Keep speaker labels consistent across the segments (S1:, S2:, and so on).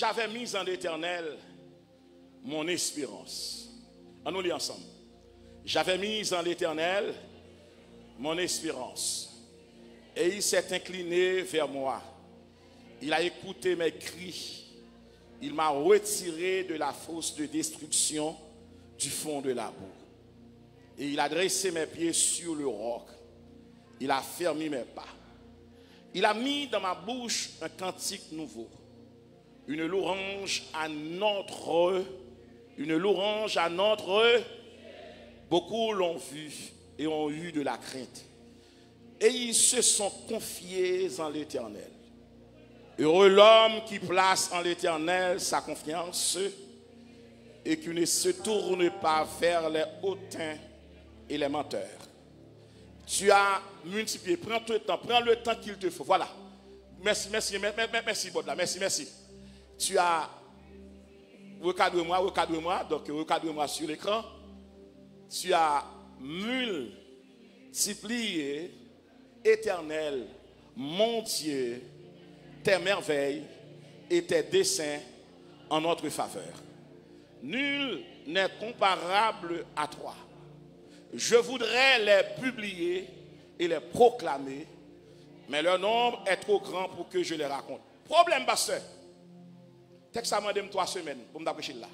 S1: J'avais mis en l'Éternel mon espérance. On nous lit ensemble. J'avais mis en l'Éternel mon espérance. Et il s'est incliné vers moi. Il a écouté mes cris. Il m'a retiré de la fosse de destruction du fond de la boue. Et il a dressé mes pieds sur le roc. Il a fermé mes pas. Il a mis dans ma bouche un cantique nouveau. Une louange à notre. Beaucoup l'ont vu et ont eu de la crainte. Et ils se sont confiés en l'Éternel. Heureux l'homme qui place en l'Éternel sa confiance et qui ne se tourne pas vers les hautains et les menteurs. Tu as multiplié, prends le temps qu'il te faut. Voilà. Merci, Bodla, merci. Tu as, recadre-moi, donc recadre-moi sur l'écran. Tu as multiplié, Éternel, mon Dieu, tes merveilles et tes desseins en notre faveur. Nul n'est comparable à toi. Je voudrais les publier et les proclamer, mais leur nombre est trop grand pour que je les raconte. Problème, pasteur. Texte à demander 3 semaines pour me prêcher là.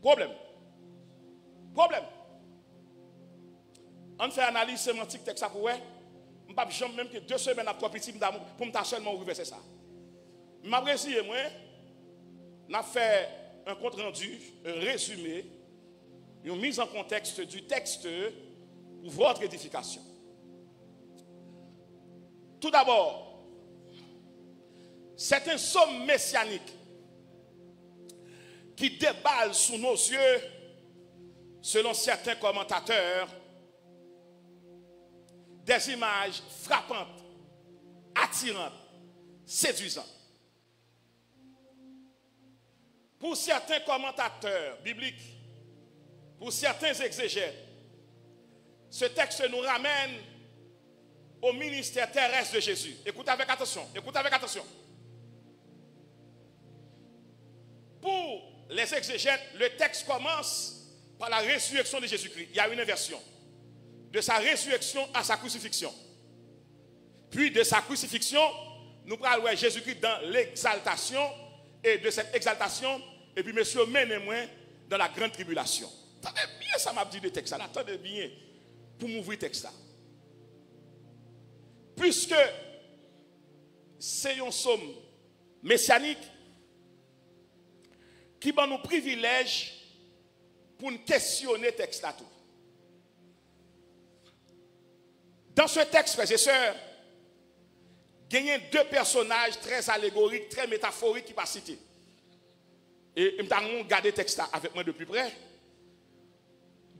S1: Problème. On fait analyse sémantique texte ça pour ouais. Je ne peux pas même que 2 semaines à 3 petits pour me seulement ouvrir ça. Je m'apprécie moi. On a fait un compte rendu, un résumé, une mise en contexte du texte pour votre édification. Tout d'abord, c'est un somme messianique qui déballe sous nos yeux, selon certains commentateurs, des images frappantes, attirantes, séduisantes. Pour certains commentateurs bibliques, pour certains exégètes, ce texte nous ramène au ministère terrestre de Jésus. Écoutez avec attention. Pour les exégètes, le texte commence par la résurrection de Jésus-Christ. Il y a une inversion. De sa résurrection à sa crucifixion. Puis de sa crucifixion, nous parlons de Jésus-Christ dans l'exaltation. Et de cette exaltation, et puis monsieur mène-moi dans la grande tribulation. Attendez bien, ça m'a dit le texte là. Attendez bien pour m'ouvrir le texte là. Puisque c'est un somme messianique qui va nous privilège pour nous questionner le texte là tout. Dans ce texte, frères et sœurs, il y a 2 personnages très allégoriques, très métaphoriques qui sont cités. Et je vais regarder le texte avec moi de plus près.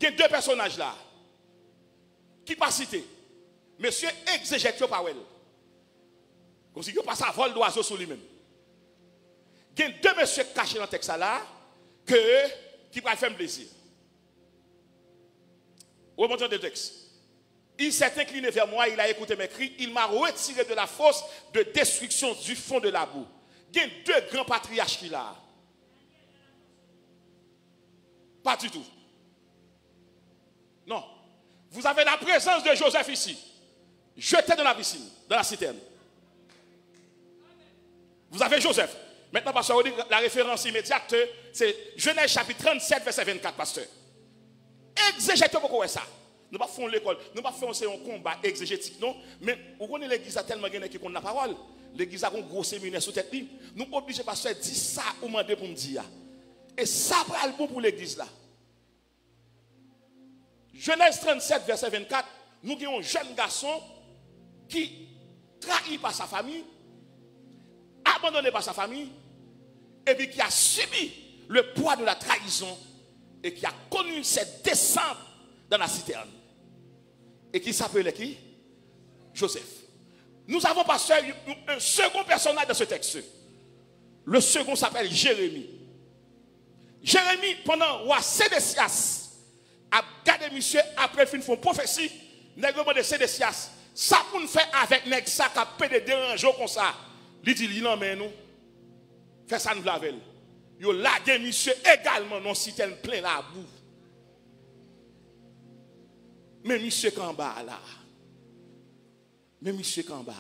S1: Il y a 2 personnages là qui sont cités. Monsieur exégète par elle. Comme si il passe à vol d'oiseau sur lui-même. Il y a 2 messieurs cachés dans le texte là qui vont faire plaisir. Remontons le texte. Il s'est incliné vers moi, il a écouté mes cris, il m'a retiré de la fosse de destruction du fond de la boue. Il y a 2 grands patriarches qui là. Pas du tout. Non. Vous avez la présence de Joseph ici, jeté dans la piscine, dans la citerne. Vous avez Joseph. Maintenant, pasteur, la référence immédiate, c'est Genèse chapitre 37, verset 24, pasteur. Exégète pourquoi ça. Nous ne faisons pas l'école, nous ne faisons pas un combat exégétique, non. Mais vous connaissez l'église a tellement gagné qui connaît la parole. L'église a un gros séminaire sous tête. Nous sommes obligés de dire ça ou demander pour me dire. Et ça va le bon pour l'église là. Genèse 37, verset 24, nous avons un jeune garçon qui trahi par sa famille, abandonné par sa famille, et puis qui a subi le poids de la trahison et qui a connu cette descente dans la citerne. Et qui s'appelait qui? Joseph. Nous avons pasteur un second personnage dans ce texte. Le second s'appelle Jérémie. Jérémie, pendant roi Sédécias, a gardé monsieur après fin font prophétie, nègre de Sédécias, ça pour nous faire avec nèg ça qui a pédé déranger comme ça. Il dit non mais nous fait ça nous laver. Yo lagué monsieur également non citerne plein la boue. Mais monsieur Kamba là. Mais monsieur Kamba.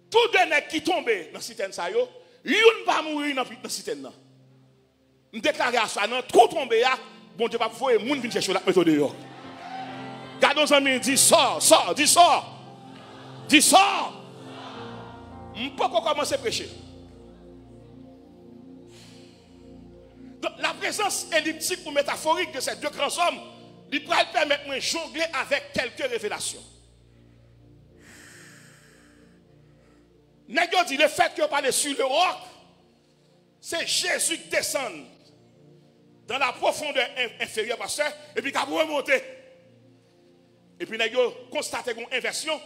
S1: Tout de nèg qui tombe dans citerne ça yo, yon pas mourir dans citerne là. On déclare à ça non, tout tombe là, bon Dieu va voir moun vinn chercher la méthode yo. Gardons amis dit sort, sort, dit sort. Dit sort. On peut commencer à prêcher. Donc, la présence elliptique ou métaphorique de ces deux grands hommes, il pourrait permettre de jongler avec quelques révélations. N'est-ce dit le fait que parle sur le roc, c'est Jésus qui descend dans la profondeur inférieure, pasteur, et puis qui a remonté. Et puis, nous avons constaté une inversion.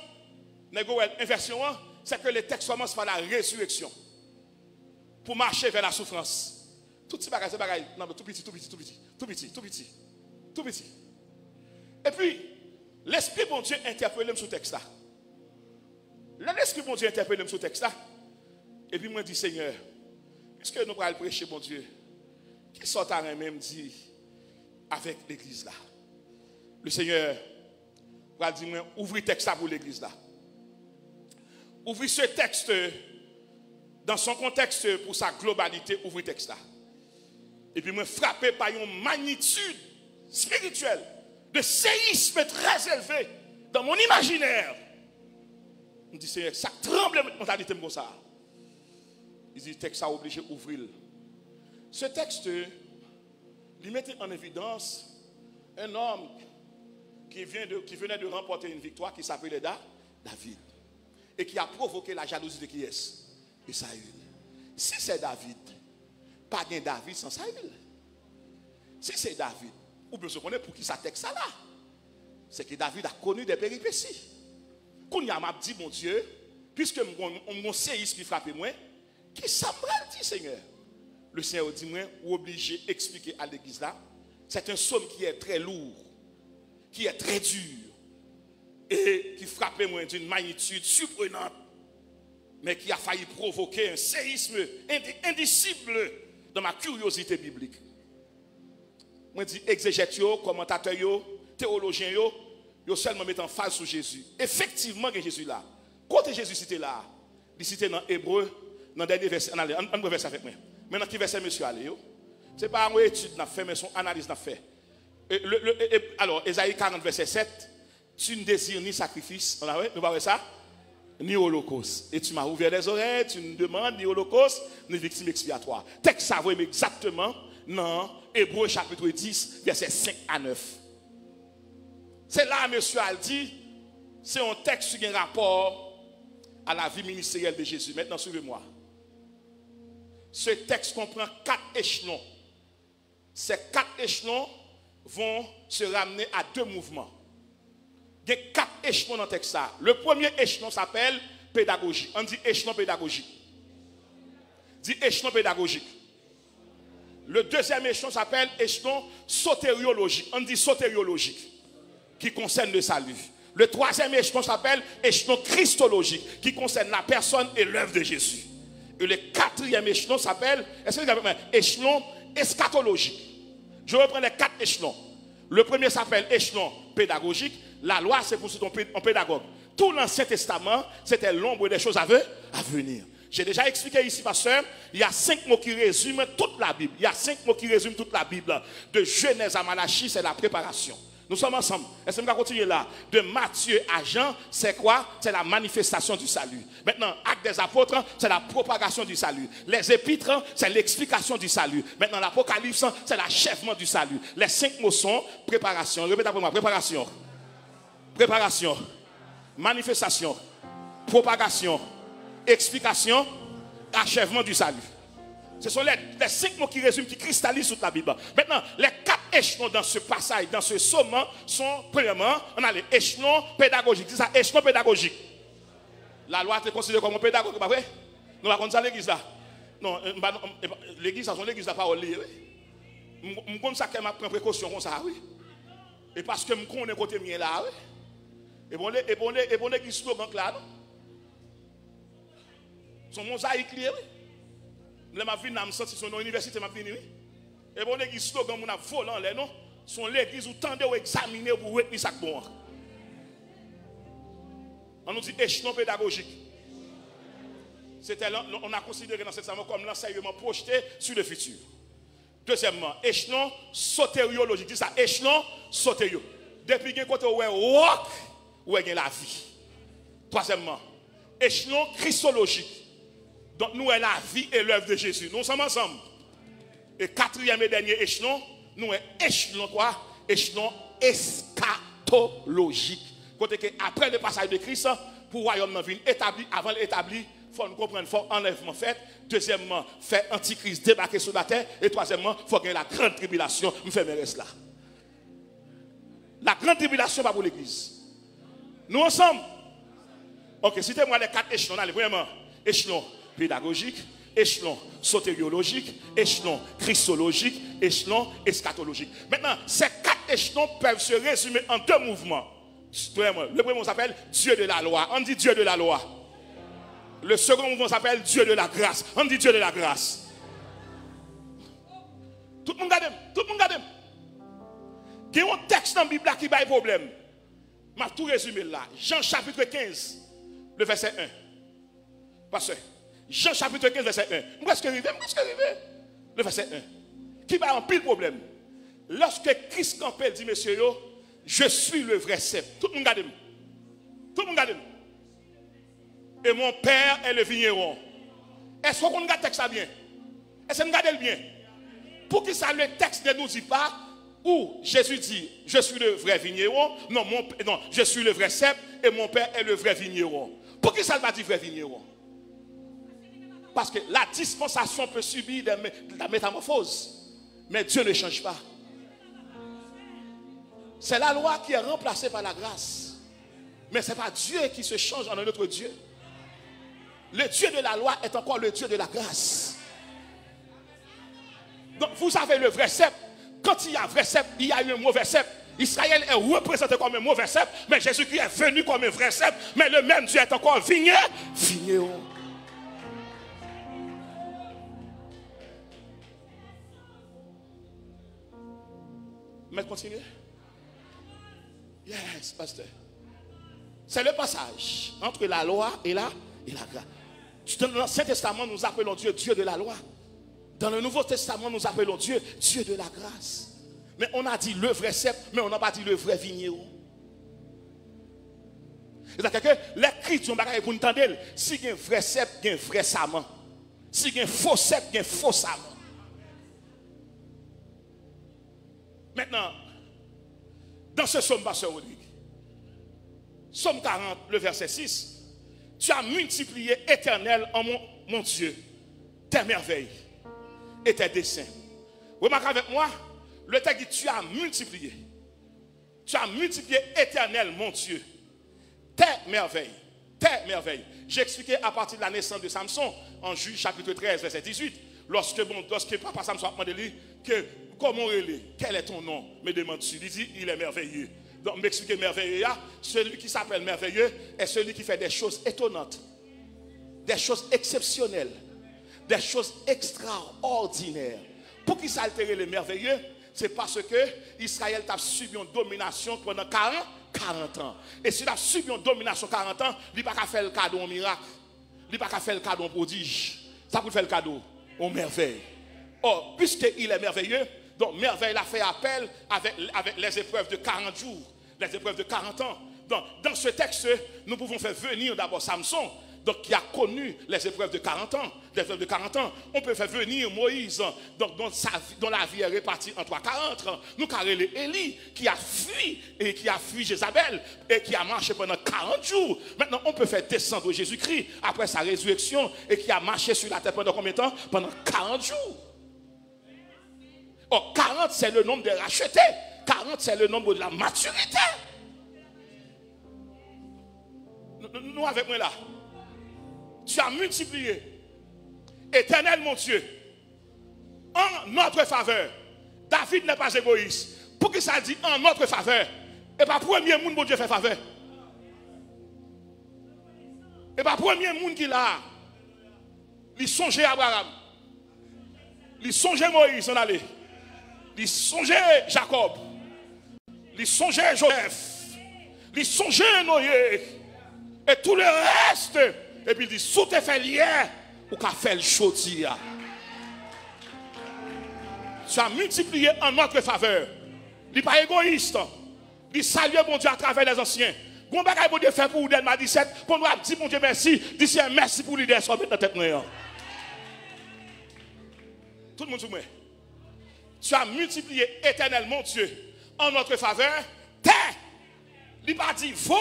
S1: Inversion, c'est que le texte commence par la résurrection. Pour marcher vers la souffrance. Tout petit bagage, c'est bagage. Non, mais tout petit, tout petit, tout petit, tout petit, tout petit, tout petit. Et puis, l'Esprit bon Dieu interpelle ce texte-là. L'Esprit bon Dieu interpelle ce texte-là. Et puis, moi, je dis, Seigneur, est-ce que nous allons prêcher, bon Dieu, qui sort à même dit avec l'église là? Le Seigneur va dire, ouvrez le texte là pour l'église là. Ouvrez ce texte dans son contexte pour sa globalité, ouvrez le texte là. Et puis, moi, frappé par une magnitude spirituelle, de séisme très élevé dans mon imaginaire. Je dis, Seigneur, ça tremble de mentalité comme ça. Il dit, texte a obligé d'ouvrir. Ce texte, il mettait en évidence un homme qui venait de remporter une victoire qui s'appelait David. Et qui a provoqué la jalousie de qui est-ce? De Saül. Si c'est David, pas de David sans Saül. Si c'est David, ou bien se connaît pour qui ça texte ça là. C'est que David a connu des péripéties. Quand il m'a dit, mon Dieu, puisque mon séisme qui frappe moi, qui ça me dit, Seigneur? Le Seigneur dit, moi, obligé d'expliquer à l'église là, c'est un somme qui est très lourd, qui est très dur, et qui frappe moi d'une magnitude surprenante, mais qui a failli provoquer un séisme indicible dans ma curiosité biblique. Moi, je dis exégètes, commentateurs, théologiens, yo seulement mettent en phase sur Jésus. Effectivement, Jésus là. Quand Jésus c'était là, il citait dans Hébreu, dans le dernier verset. Allez, on verset avec moi. Maintenant, qui verset, monsieur, allez, ce n'est pas une étude n'a fait, mais son analyse n'a fait. Alors, Ésaïe 40, verset 7, tu ne désires ni sacrifice, on a vu, nous voyons ça, ni holocauste. Et tu m'as ouvert les oreilles, tu ne demandes ni holocauste, ni victime expiatoire. Texte ça, vous exactement dans Hébreu chapitre 10, verset 5 à 9. C'est là, monsieur a dit, c'est un texte qui a un rapport à la vie ministérielle de Jésus. Maintenant, suivez-moi. Ce texte comprend 4 échelons. Ces 4 échelons vont se ramener à 2 mouvements. Il y a 4 échelons dans le texte. Le premier échelon s'appelle pédagogie. On dit échelon pédagogique. Dit échelon pédagogique. Le deuxième échelon s'appelle échelon sotériologique. On dit sotériologique, qui concerne le salut. Le troisième échelon s'appelle échelon christologique, qui concerne la personne et l'œuvre de Jésus. Et le quatrième échelon s'appelle échelon eschatologique. Je reprends les 4 échelons. Le premier s'appelle échelon pédagogique. La loi, c'est pour ton pédagogue. Tout l'Ancien Testament, c'était l'ombre des choses à venir. J'ai déjà expliqué ici, pasteur, il y a 5 mots qui résument toute la Bible. Il y a 5 mots qui résument toute la Bible. De Genèse à Malachie, c'est la préparation. Nous sommes ensemble. Est-ce qu'on va continuer là? De Matthieu à Jean, c'est quoi? C'est la manifestation du salut. Maintenant, Actes des apôtres, c'est la propagation du salut. Les épîtres, c'est l'explication du salut. Maintenant, l'Apocalypse, c'est l'achèvement du salut. Les 5 mots sont préparation. Répétez après moi. Préparation. Préparation. Manifestation. Propagation. Explication. Achèvement du salut. Ce sont les 5 mots qui résument, qui cristallisent toute la Bible. Maintenant, les 4 échelons dans ce passage, dans ce somme, sont, premièrement, on a les échelons pédagogiques. C'est ça, échelon pédagogique. La loi te considère comme un pédagogue, pas vrai? Nous ne ça l'église là. Non, l'église, c'est l'église, la parole. Je connais ça, qu'elle prend précaution comme ça, oui. Et parce que je connais côté mien là, oui. Et bon l'église slogan là, non? Son mosaïque lié, oui. Là, ma vie, je me sens son université, ma vie, oui. Et bon, l'église slogan, mon a volant, les non. Son l'église où tendez ou examiner pour retenir ça bon. On nous dit échelon pédagogique. On a considéré dans cette semaine comme l'enseignement projeté sur le futur. Deuxièmement, échelon sotériologique. Dis ça, échelon sotériologique. Depuis qu'il y a un côté où il y a rock, où il y a la vie. Troisièmement, échelon christologique. Donc nous avons la vie et l'œuvre de Jésus. Nous sommes ensemble. Et quatrième et dernier échelon, nous avons échelon quoi? Échelon eschatologique. Côté que après le passage de Christ, pour le royaume de établi, avant l'établi, il faut nous comprendre, il faut enlèvement fait. Deuxièmement, faire antichrist débarquer sur la terre. Et troisièmement, il faut gagner la grande tribulation. Nous faisons reste là. La grande tribulation pas pour l'église. Nous ensemble. Ok, citez-moi les 4 échelons. Allez, vraiment. Échelon pédagogique, échelon sotériologique, échelon christologique, échelon eschatologique. Maintenant, ces 4 échelons peuvent se résumer en 2 mouvements. Le premier s'appelle Dieu de la loi. On dit Dieu de la loi. Le second mouvement s'appelle Dieu de la grâce. On dit Dieu de la grâce. Tout le monde regarde. Tout le monde regarde. Il y a un texte dans la Bible qui a un problème. Je vais tout résumer là. Jean chapitre 15, le verset 1. Parce que Jean chapitre 15, verset 1. Je vais arriver. Le verset 1. Qui va un pile problème. Lorsque Christ Campbell dit, monsieur, je suis le vrai cep. Tout le monde regarde. Tout le monde regarde. Et mon père est le vigneron. Est-ce qu'on regarde le texte ça bien? Est-ce qu'on regarde le bien? Pour que ça, le texte ne nous dit pas où Jésus dit, je suis le vrai vigneron. Non, je suis le vrai cep et mon père est le vrai vigneron. Pour que ça ne va dire vrai vigneron? Parce que la dispensation peut subir de la métamorphose. Mais Dieu ne change pas. C'est la loi qui est remplacée par la grâce. Mais ce n'est pas Dieu qui se change en un autre Dieu. Le Dieu de la loi est encore le Dieu de la grâce. Donc vous avez le vrai cep. Quand il y a un vrai cep, il y a eu un mauvais cep. Israël est représenté comme un mauvais cep, mais Jésus-Christ est venu comme un vrai cep. Mais le même Dieu est encore vigneron. Mais continuez. Yes, pasteur. C'est le passage entre la loi et la grâce. Dans l'Ancien Testament, nous appelons Dieu Dieu de la loi. Dans le Nouveau Testament, nous appelons Dieu Dieu de la grâce. Mais on a dit le vrai cep, mais on n'a pas dit le vrai vigneron. C'est-à-dire que l'écriture, pour nous entendre, si il y a un vrai cep, il y a un vrai saman. Si il y a un faux cep, il y a un faux saman. Maintenant, dans ce psaume, pasteur Rodrigue, psaume 40, le verset 6, tu as multiplié éternel en mon Dieu tes merveilles et tes desseins. Remarquez avec moi, le texte dit tu as multiplié. Tu as multiplié éternel mon Dieu tes merveilles. Tes merveilles. J'ai expliqué à partir de la naissance de Samson en Juge chapitre 13, verset 18. Lorsque papa Samson a demandé lui que comment il est, quel est ton nom, me demande-tu. Il dit il est merveilleux. Donc m'expliquer merveilleux, celui qui s'appelle merveilleux est celui qui fait des choses étonnantes, des choses exceptionnelles, des choses extraordinaires. Pour qui s'altérer le merveilleux, c'est parce que Israël a subi une domination pendant 40 ans. Et s'il a subi une domination 40 ans, il n'a pas fait le cadeau en miracle, il n'a pas fait le cadeau en prodige, ça peut faire le cadeau en merveille. Or, puisqu'il est merveilleux, donc merveille a fait appel avec les épreuves de 40 jours, les épreuves de 40 ans. Donc, dans ce texte, nous pouvons faire venir d'abord Samson, donc qui a connu les épreuves de 40 ans. Les épreuves de 40 ans. On peut faire venir Moïse, donc dont la vie est répartie en 40 ans. Nous carrons Élie, qui a fui Jézabel, et qui a marché pendant 40 jours. Maintenant, on peut faire descendre Jésus-Christ après sa résurrection, et qui a marché sur la terre pendant combien de temps? Pendant 40 jours. Or, 40, c'est le nombre des rachetés. 40, c'est le nombre de la maturité. Nous avec moi là. Tu as multiplié, éternel mon Dieu, en notre faveur. David n'est pas égoïste. Pour que ça dit en notre faveur, et pas premier monde bon Dieu fait faveur. Et pas premier monde qui l'a. Il songeait Abraham. Il songeait Moïse en aller. Il songeait Jacob. Il songeait Joseph. Il songeait Noé. Et tout le reste. Et puis il dit, sous tes fait hier, ou qu'a fait le chaudier. Tu as multiplié en notre faveur. Il n'est pas égoïste. Il salue mon Dieu à travers les anciens. Bon bagay bon Dieu fait pour vous dans 17. Pour nous dire mon Dieu merci. Dis merci pour l'idée sauver dans tête noire. Tout le monde sous moi. Tu as multiplié éternellement Dieu en notre faveur. Terre. Il n'a pas dit vaut.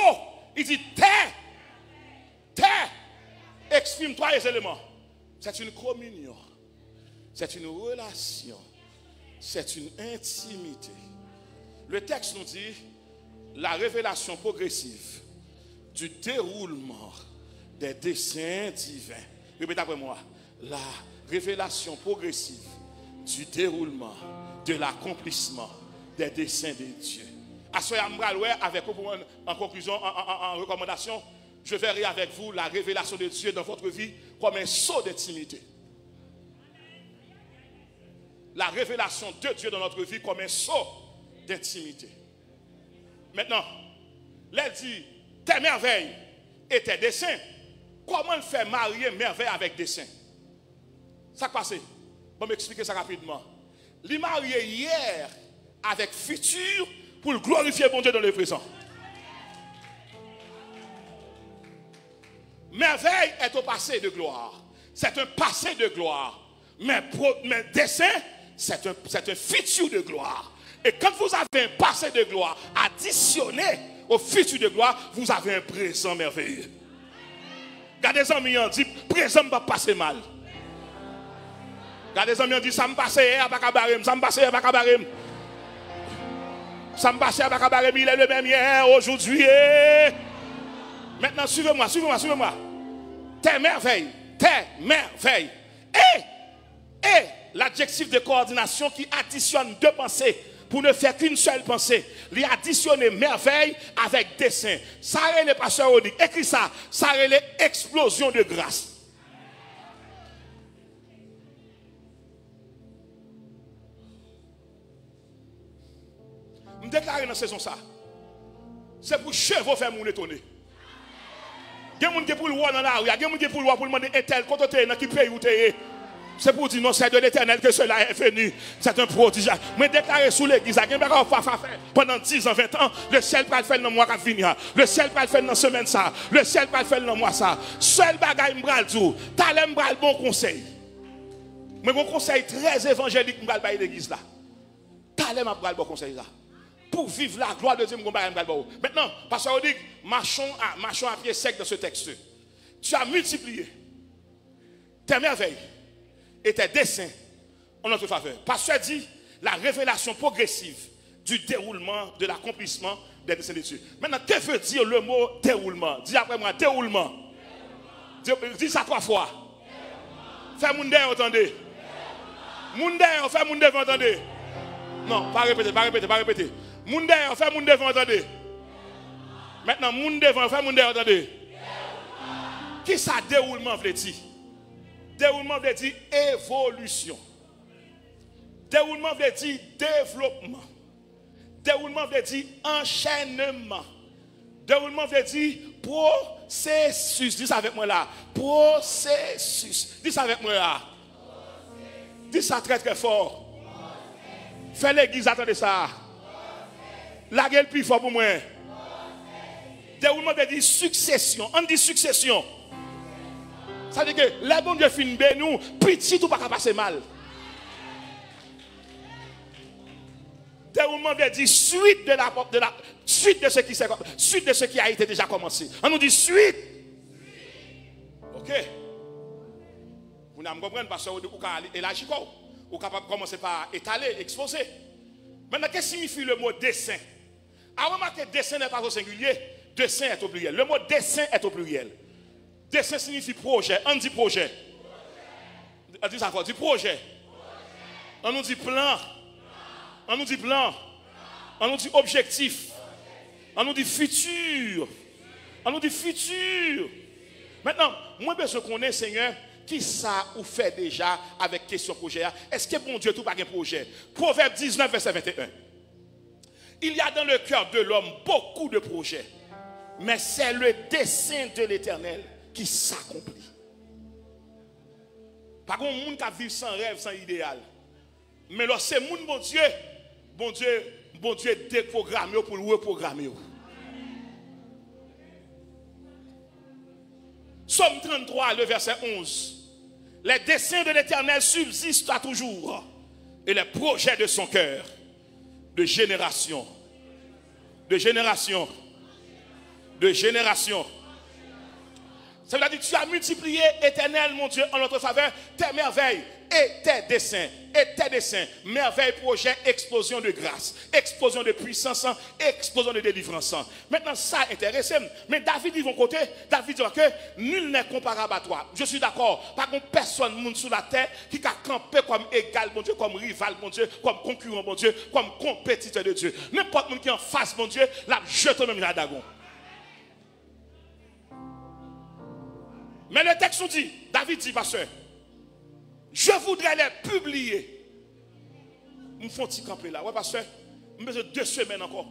S1: Il dit terre. Terre. Exprime trois éléments. C'est une communion. C'est une relation. C'est une intimité. Le texte nous dit la révélation progressive du déroulement des desseins divins. Répétez après moi. La révélation progressive du déroulement, de l'accomplissement des desseins de Dieu. Avec vous, en conclusion, en recommandation, je verrai avec vous la révélation de Dieu dans votre vie comme un saut d'intimité. La révélation de Dieu dans notre vie comme un saut d'intimité. Maintenant, elle dit, tes merveilles et tes desseins, comment faire marier merveille avec dessein? Ça passe. Bon, m'expliquer ça rapidement. Il marié hier avec futur pour glorifier mon Dieu dans le présent. Merveille est au passé de gloire. C'est un passé de gloire. Mais dessein, c'est un futur de gloire. Et quand vous avez un passé de gloire additionné au futur de gloire, vous avez un présent merveilleux. Regardez les amis, on dit, présent ne va pas passer mal. Regardez les amis, on dit, ça me passe à Bakabarem, ça me passe à Bakabarem. Ça me passe à Bakabarem, il est le même hier, aujourd'hui. Maintenant, suivez-moi, suivez-moi, suivez-moi. Tes merveilles. Et l'adjectif de coordination qui additionne deux pensées pour ne faire qu'une seule pensée. Il additionne merveille avec dessein. Ça n'est pas pasteur Odic. Écris ça. Ça est explosion de grâce. Je déclare dans la saison ça. C'est pour chevaux faire mon étonné. Il y a des gens qui pour le voir dans la rue. Il y a des gens qui pour le voir pour demander un tel quand tu es dans qui pays où tu es. C'est pour dire non, c'est de l'éternel que cela est venu. C'est un prodige. Mais déclaré sous l'église, pendant 10 ans, 20 ans, le ciel va le faire dans le mois qui vient. Le ciel va le faire dans la semaine ça. Le ciel va le faire dans le mois ça. Seul bagaille m'bral tout. Talem m'bral bon conseil. Mais mon conseil très évangélique m'bral bailler l'église là. Talem m'bral bon conseil là. Pour vivre la gloire de Dieu m'bral bon. Maintenant, pasteur on dit marchons à pied sec dans ce texte. Tu as multiplié tes merveilles et tes desseins en notre faveur. Pasteur dit la révélation progressive du déroulement, de l'accomplissement des desseins de Dieu. Maintenant, que veut dire le mot déroulement? Dis après moi, déroulement. Dis ça 3 fois. Fais mon dé, entendez. Mon dé, fais mon dé, entendez. Non, pas répéter. Mon dé, fais mon dé, entendez. Maintenant, mon dé, fais mon dé, entendez. Qui ça déroulement veut dire? Déroulement veut dire évolution. Déroulement veut dire développement. Déroulement veut dire enchaînement. Déroulement veut dire processus. Dis ça avec moi là. Processus. Dis ça avec moi là. Dis ça très très fort. Fais l'église, attendez ça. La gueule plus fort pour moi. Déroulement veut dire succession. On dit succession. Ça veut dire que la bonne Dieu finit bien nous, petit tout pas passer mal. Déroulement veut dire suite suite de ce qui a été déjà commencé. On nous dit suite. OK. Vous n'avez pas compris parce que vous avez élargi quoi. Vous capable commencer par étaler, exposer. Maintenant, qu'est-ce que signifie le mot dessin? À remarquer dessin n'est pas au singulier, dessin est au pluriel. Le mot dessin est au pluriel. Dessin signifie projet. On dit projet. On dit ça fort. Dit projet. On nous dit plan. On nous dit plan. On nous dit objectif. On nous dit futur. On nous dit futur. Maintenant, moi, je connais, Seigneur, Qui ça ou fait déjà avec question projet? Est-ce que bon Dieu tout pas un projet? Proverbe 19, verset 21. Il y a dans le cœur de l'homme beaucoup de projets, mais c'est le dessein de l'Éternel qui s'accomplit. Par contre, monde qui vit sans rêve, sans idéal. Mais là, c'est monde bon Dieu déprogrammé pour le reprogrammer. Somme 33, le verset 11. Les desseins de l'Éternel subsistent à toujours, et les projets de son cœur, de génération, de génération, de génération. Ça veut dire que tu as multiplié, Éternel, mon Dieu, en notre faveur, tes merveilles et tes desseins, merveilles, projets, explosion de grâce, explosion de puissance, explosion de délivrance. Maintenant, ça intéresse. Mais David dit mon côté, David dit que nul n'est comparable à toi. Je suis d'accord. Par contre, personne monde sur la terre qui a campé comme égal, mon Dieu, comme rival, mon Dieu, comme concurrent, mon Dieu, comme compétiteur de Dieu. N'importe qui est en face, mon Dieu, la jette même la dagon. Mais le texte nous dit, David dit, pasteur, je voudrais les publier. Nous font petit camper là. Ouais, pasteur, nous besoin de 2 semaines encore.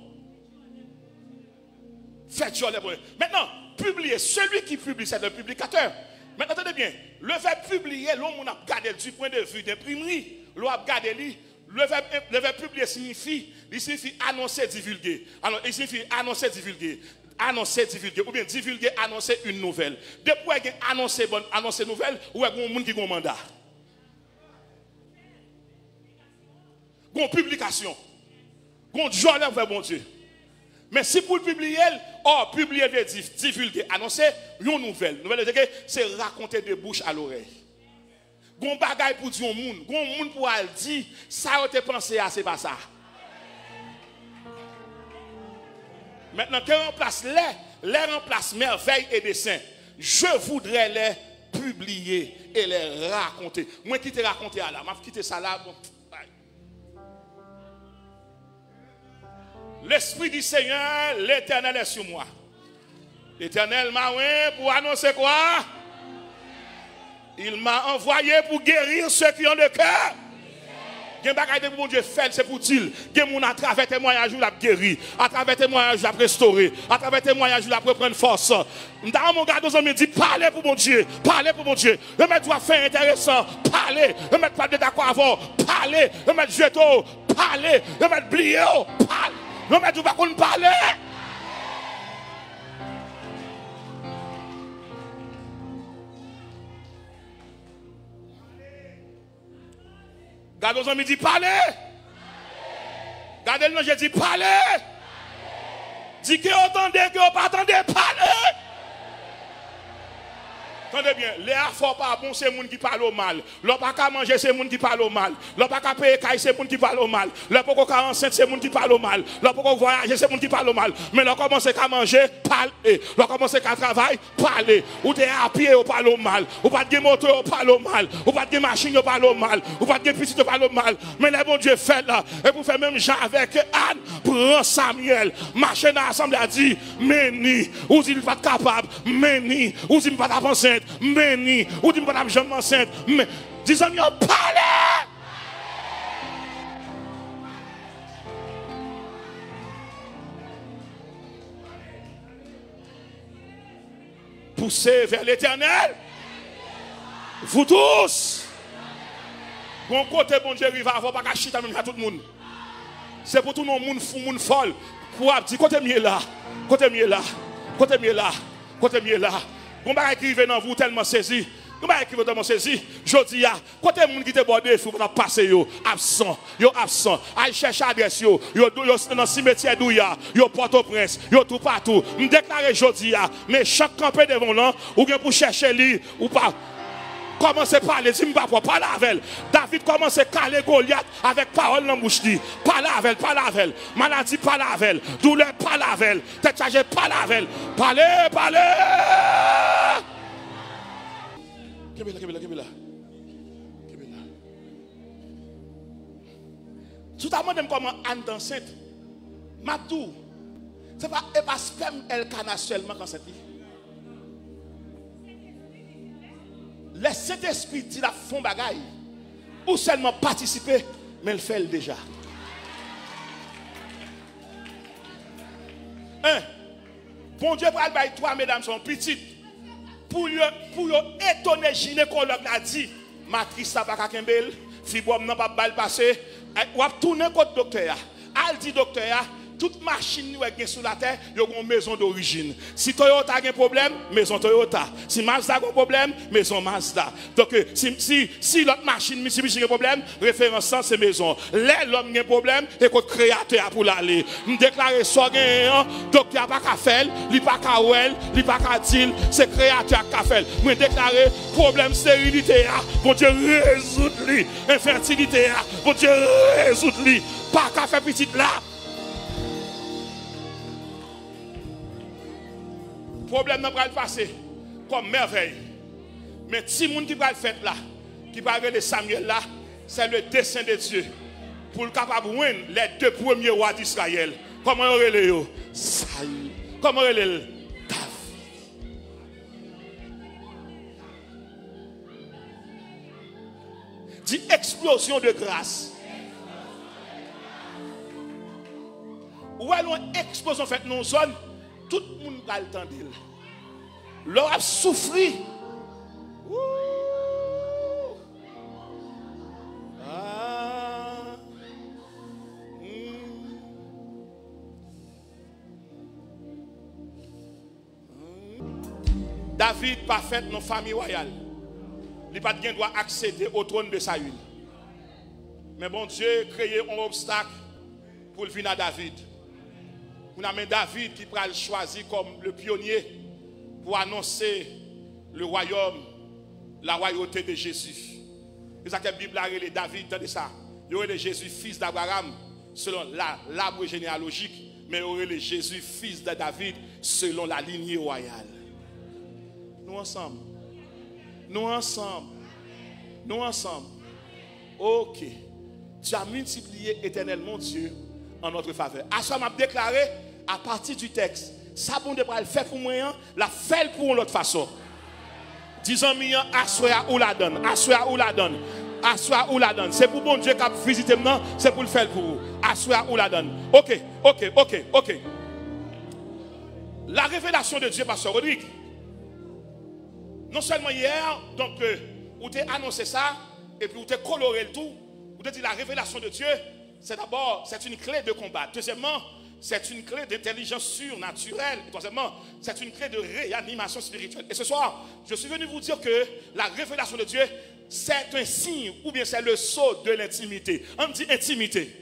S1: Faites-le. Maintenant, publier. Celui qui publie, c'est le publicateur. Maintenant, attendez bien. Le verbe publier, l'homme a regardé du point de vue d'imprimerie. L'homme a regardé. Le verbe publier signifie annoncer, divulguer. Alors, il signifie annoncer, divulguer. Annoncer, divulguer, ou bien divulguer, annoncer une nouvelle. Depuis qu'il y a annoncer nouvelle, ou il y a un monde qui a un mandat. Une publication. Un journal vers mon Dieu. Mais si pour le publier, publier veut dire divulguer, annoncer une nouvelle. Nouvelle, c'est raconter de bouche à l'oreille. Un bagage pour dire au monde. Un monde pour dire, ça a été pensé à, c'est pas ça. Maintenant, qu'on remplace les remplace merveilles et desseins. Je voudrais les publier et les raconter. Moi qui te raconter à là, je quitter ça là. Bon. L'Esprit du Seigneur, l'Éternel est sur moi. L'Éternel m'a envoyé pour annoncer quoi? Il m'a envoyé pour guérir ceux qui ont le cœur. Il y a un bagage de mon Dieu fait, c'est pour dire. Il y a un à travers témoignage, il a guéri. À travers témoignage, il a restauré. À travers témoignage, il a prendre force. Dans mon gars, nos amis dit parlez pour mon Dieu. Parlez pour mon Dieu. Le mettre doit faire intéressant. Parlez. Le mettre pas de d'accord avant. Parlez. Le mettre jeto. Parlez. Le mettre blié. Parlez. Le mettre pas qu'on parler. Gardez nos amis dit parlez. Gardez le nom, j'ai dit parlez. Dis que vous entendez, que vous pas attendez, parlez. Attendez bien, les affaires pas bon, c'est les gens qui parlent au mal. L'on pas qu'à manger, c'est les gens qui parlent au mal. L'on pas qu'à payer, c'est les gens qui parlent au mal. L'on pas qu'à enceinte, c'est les gens qui parlent au mal. L'on pas qu'à voyager, c'est les gens qui parlent au mal. Mais l'on commence à manger, parler. L'on commence à travailler, parler. Ou t'es à pied, on parle au mal. Ou pas de moto, on parle au mal. Ou pas de machine, on parle au mal. Ou pas de petit, on parle au mal. Mais les bon Dieu fait là. Et pour faire même Jean avec Anne, prend Samuel. Marcher dans l'assemblée a dit, mais ni. Ou dit, il pas capable. Mais ni. Ou dit, il pas enceinte. Mais ni, ou dit madame Jean enceinte, mais disons nous parlez. Poussez vers l'Éternel. Vous tous. Bon côté bon Dieu rive avant pas chita même à tout le monde. C'est pour tout le monde fou, monde folle. Pour dire côté mieux là, côté mieux là, côté mieux là, côté mieux là. Vous m'avez écrivé dans vous tellement saisi. Vous m'avez écrivé tellement saisi. Je dis, côté monde qui te bordé, il faut passer, absent. Allez chercher l'adresse, yo dans le cimetière d'Ouya, yo Port-au-Prince, yo tout partout. Je déclare, je dis, mais chaque campé devant là, ou bien pour chercher lui, ou pas. Commencez à parler, dis-moi pas, parle avec. David commence à caler Goliath avec parole dans la bouche. Parle avec, parle avec. Maladie, parle avec. Douleur, parle avec. Tête chargée, parle avec. Parlez, parlez. Kébéla. Tout à l'heure, comment Anne d'enceinte. Mabdou, ce n'est pas sperme Elkana seulement quand c'est dit. le Saint-Esprit dit la fond bagaille, ou seulement participer, mais il fait déjà. Bon Dieu, pour le toi, mesdames, sont petites. Pour étonner, gynécologue a dit, matrice n'a pas qu'à kembel, fibrome n'a pas bal passé, ou a tourné contre docteur. Elle dit docteur, toute machine qui est sur la terre, il y a une maison d'origine. Si Toyota a un problème, maison Toyota. Si Mazda a un problème, maison Mazda. Donc, si l'autre machine Mitsubishi a un problème, référence c'est maison. L'homme a un problème, et le créateur pour l'aller. Je déclare ça, docteur n'a pas qu'à faire, il n'a pas qu'à well, il n'a pas qu'à dire, c'est créateur qui a fait. Je déclare problème stérilité, bon Dieu résoudre-lui. Infertilité, bon Dieu résoudre-lui. Pas qu'à faire petite là. Problème n'a pas le passé comme merveille. Mais si moun qui va le faire là, qui va regarder Samuel là, c'est le dessein de Dieu pour le capable de win les deux premiers rois d'Israël. Comment on relève Saül. Comment on relève David. Dit explosion de grâce. Ou alors une explosion faite dans une zone, tout le monde va le temps d'elle. L'on a souffert. David pas fait dans famille royale. Il n'a pas de droit accéder au trône de Saül. Mais bon Dieu a créé un obstacle pour venir à David. On a David qui va le choisir comme le pionnier pour annoncer le royaume, la royauté de Jésus. C'est ça que la Bible a relé David, attendez ça. Il y aurait le Jésus, fils d'Abraham, selon l'arbre généalogique, mais il y aurait le Jésus, fils de David, selon la lignée royale. Nous ensemble. Nous ensemble. Nous ensemble. Ok. Tu as multiplié éternellement Dieu en notre faveur. À ça, m'a déclaré à partir du texte. Ça, bon, de le faire pour moi, la fait pour l'autre façon. Disons, assoya ou la donne. Assoya ou la donne. Assoya ou la donne. C'est pour bon Dieu qui a visité maintenant, c'est pour le faire pour vous. Assoya ou la donne. Ok. La révélation de Dieu, Pasteur Rodrigue. Non seulement hier, donc, vous avez annoncé ça, et puis vous avez coloré le tout. Vous avez dit la révélation de Dieu, c'est d'abord, c'est une clé de combat. Deuxièmement, c'est une clé d'intelligence surnaturelle. Et troisièmement, c'est une clé de réanimation spirituelle. Et ce soir, je suis venu vous dire que la révélation de Dieu, c'est un signe, ou bien c'est le sceau de l'intimité. On dit intimité.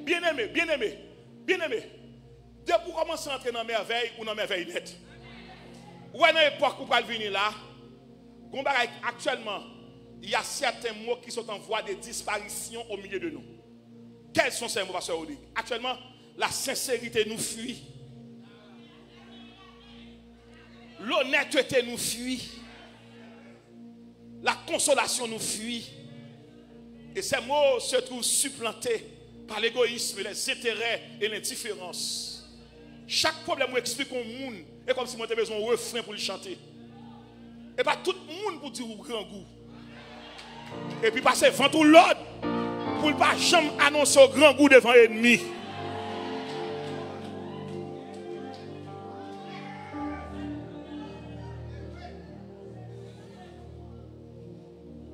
S1: Bien-aimé, bien-aimé, bien-aimé. Dès que vous commencez à entrer dans la merveille ou dans la merveille nette, ou à l'époque où vous allez venir là, actuellement, il y a certains mots qui sont en voie de disparition au milieu de nous. Quels sont ces mots, Pasteur Rodrigue? Actuellement, la sincérité nous fuit. L'honnêteté nous fuit. La consolation nous fuit. Et ces mots se trouvent supplantés par l'égoïsme, les intérêts et l'indifférence. Chaque problème où explique au monde est comme si moi j'avais besoin d'un refrain pour le chanter. Et pas tout le monde pour dire au grand goût. Et puis passer devant tout l'autre pour ne pas jamais annoncer au grand goût devant l'ennemi.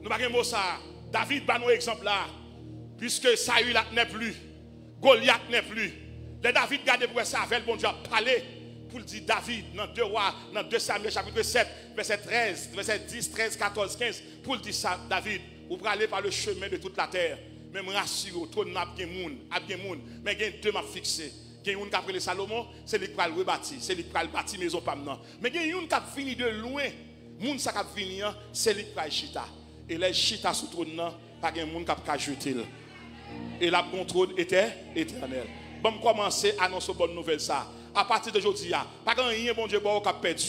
S1: Nous n'avons pas de mot ça. David bat nos exemples là. Puisque Saül n'est plus. Goliath n'est plus. Les David garde pour ça avec bon Dieu a parlé pour dire David dans 2 rois, dans 2 Samuel chapitre 7, verset 13, verset 10, 13, 14, 15, pour dire ça, David, vous pouvez aller par le chemin de toute la terre. Même rassure, tout le monde a bien moun, mais il y a 2 m'a fixé. Il y a une qui a pris le Salomon, c'est lui qui va le rebâtir, c'est lui qui va le bâtir maison pas maintenant. Mais il y a une qui a fini de loin, moun ça qui a fini, c'est lui qui va chita. Et les chita sous trône, pas de monde qui a jeté. Et la contrôle était éternel. Bon, commencer à annoncer bonne nouvelle ça. À partir d'aujourd'hui, pas grand rien bon Dieu qui a perdu.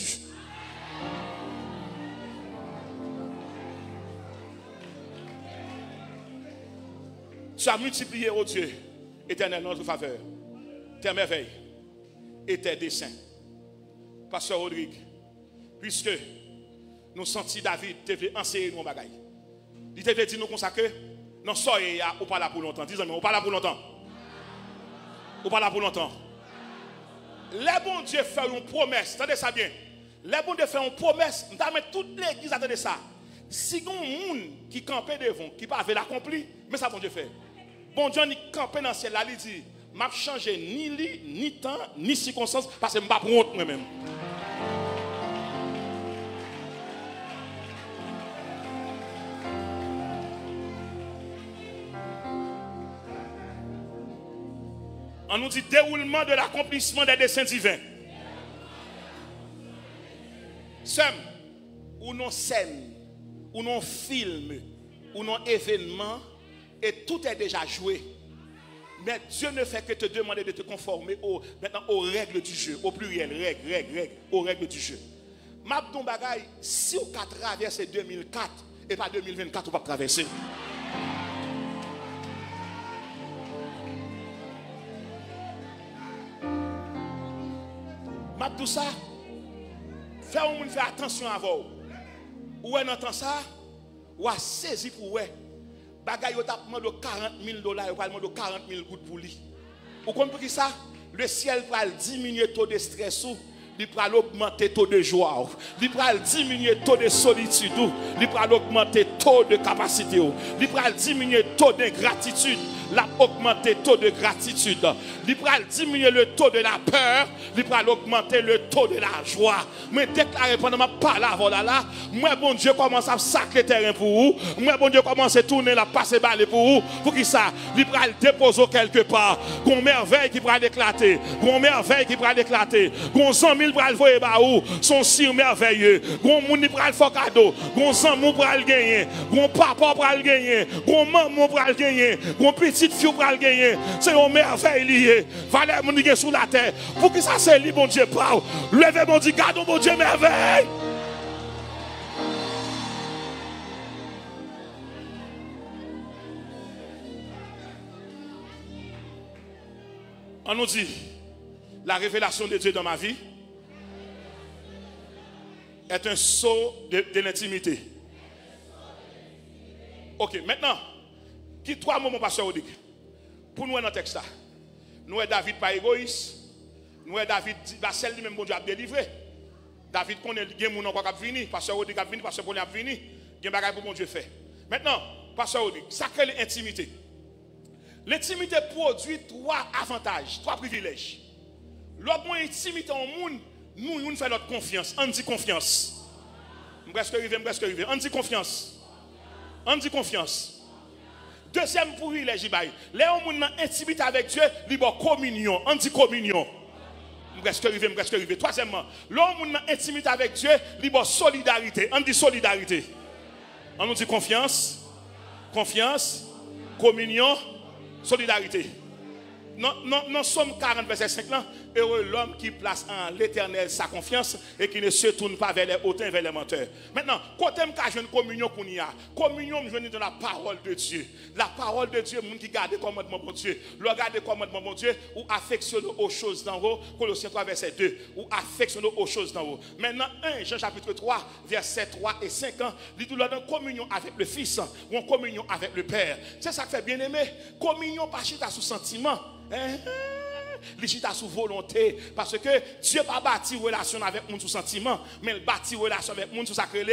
S1: Tu as multiplié, oh Dieu, éternel, notre faveur, tes merveilles et tes desseins. Pasteur Rodrigue, puisque nous senti David devait enseigner nos bagailles. Il devait dire nous consacrer, non, soyez ou pas là pour longtemps. Disons-moi, ou pas là pour longtemps. Ou pas là pour longtemps. Les bons Dieu fait une promesse, attendez ça bien. Les bons Dieu fait une promesse, nous allons mettre toute l'église, attendez ça. Si il y a un monde qui campait devant, qui pas avait l'accompli, mais ça bon Dieu fait. Bon Dieu qui campait dans le ciel, là, il dit, je ne changer ni lit, ni temps, ni circonstances, parce que je ne vais pas prendre moi-même. On nous dit déroulement de l'accomplissement des desseins divins. Somme, ou non scène, ou non film, ou non événement, et tout est déjà joué. Mais Dieu ne fait que te demander de te conformer maintenant aux règles du jeu, au pluriel, règles, aux règles du jeu. Mabdon Bagay, si vous avez traversé 2004 et pas 2024, vous ne pouvez pas traverser. Mabdou ça, faire attention à vous. Ou on entend ça, ou à saisir pour vous. Bagay yo tap demande $40,000, yo pral demande 40,000 gouttes pour lui. Vous comprenez ça? Le ciel pral diminuer taux de stress ou, il pral augmenter taux de joie. Il pral diminuer taux de solitude ou, il pral augmenter taux de capacité ou. Il pral diminuer taux d'ingratitude, l'a augmenter taux de gratitude. Il pral diminuer le taux de la peur, il pral augmenter le taux de la joie. Mais déclarer pendant ma parole là, moi bon Dieu commence à sacrer terrain pour vous. Moi bon Dieu commence à tourner la passer balle pour vous. Pour qui ça? Il pral déposer quelque part. Gon merveille qui pral éclater. Gon merveille qui pral éclater. Gon 100 000 pral voyer ba ou son sire merveilleux. Gon moun pral faire cadeau. Gon 100 moun pral gagner. Gon papa pral gagner. Gon maman pral gagner. Gon petite fille pral gagner. C'est une merveille liée. Valeur moun qui sous la terre. Pour qui ça c'est li bon Dieu parle. Levez bon Dieu, garde bon Dieu merveille. On nous dit la révélation de Dieu dans ma vie est un saut de l'intimité. Ok, maintenant, qui trois moments, pasteur Odik? Pour nous, dans le texte, nous, David pas égoïste. Nous, David, celle lui-même, bon Dieu a délivré. David connaît le game, on a fini. Pasteur Odik a fini, pasteur Paul a fini. Il y a un bagage pour bon Dieu fait. Maintenant, pasteur Odik, ça crée l'intimité. L'intimité produit trois avantages, trois privilèges. Lorsqu'on est intimité au monde, nous faisons notre confiance. On dit confiance. Presque arrivé. On dit confiance. On dit confiance. Deuxième privilège, les gens qui ont intimité avec Dieu, ils ont communion. On dit communion. Presque arrivé. Troisièmement, les gens qui ont intimité avec Dieu, ils ont solidarité. On dit solidarité. On nous dit confiance, communion, solidarité. Non, Somme 40, verset 5, là, heureux l'homme qui place en l'Éternel sa confiance et qui ne se tourne pas vers les hautains, vers les menteurs. Maintenant, quand on a une communion qu'on y a, communion, je de la parole de Dieu. La parole de Dieu, monde qui garde les commandements de Dieu. Le garde les commandements de Dieu, ou affectionne aux choses d'en haut, Colossiens 3, verset 2, ou affectionne aux choses d'en haut. Maintenant, 1 Jean chapitre 3, verset 3 et 5 ans, dit tout là dans communion avec le Fils, ou en communion avec le Père. C'est ça qui fait bien aimer. Communion pas chita sous sentiment. L'Échita sous volonté, parce que Dieu n'a pas bâti relation avec monde sous sentiment, mais il bâti relation avec monde sous sacré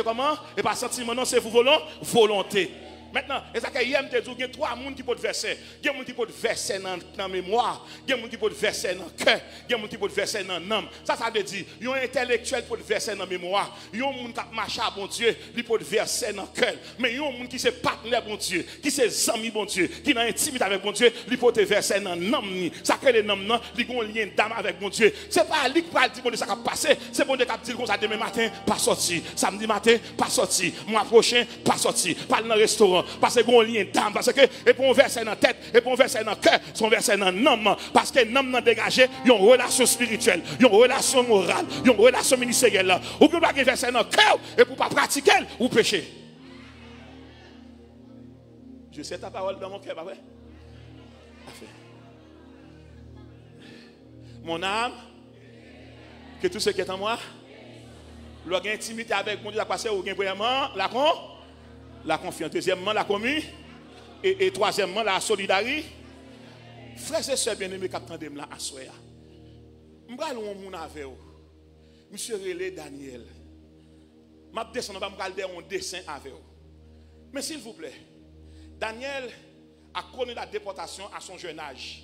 S1: comment? Et pas sentiment, non, c'est volonté. Maintenant, et ça que hier me dit, il y a trois personnes qui peuvent verser. Il y a des gens qui peuvent verser dans la mémoire, il y a des gens qui peuvent verser dans le cœur, il y a des gens qui peuvent verser dans l'âme. Ça veut dire, il y a un intellectuel qui peut verser dans la mémoire, il y a un monde qui marche à bon Dieu, il peut verser dans le cœur. Mais il y a un monde qui se partenaire bon Dieu, qui se ami bon Dieu, qui est intimité avec bon Dieu, il peut verser dans l'âme. Ça crée les noms, il y a un lien d'âme avec bon Dieu. Ce n'est pas lui qui va dire bon Dieu ça va passer, c'est bon Dieu qui va dire comme ça demain matin, pas sorti. Samedi matin, pas sorti. Mois prochain, pas sorti. Pas dans le restaurant. Parce que on lien d'âme, parce que et pour on verser dans la tête, et pour on verser dans le cœur, son verser dans l'âme, parce que l'âme n'a dégagé, il y a une relation spirituelle, il y a une relation morale, il y a une relation ministérielle, ou que pas verser dans le cœur, et pour pas pratiquer, ou pécher. Je sais ta parole dans mon cœur, pas vrai? Mon âme, que tout ce qui est en moi, Lorsqu'il y a intimité avec mon Dieu, ou premièrement, la confiance. Deuxièmement, la commune. Et troisièmement, la solidarité. Frères et sœurs bien-aimés, capitaine de là, à soya. Je vais aller mon avec vous. Monsieur Relé Daniel. Je vais descendre, je vais faire un dessin avec vous. Mais s'il vous plaît, Daniel a connu la déportation à son jeune âge.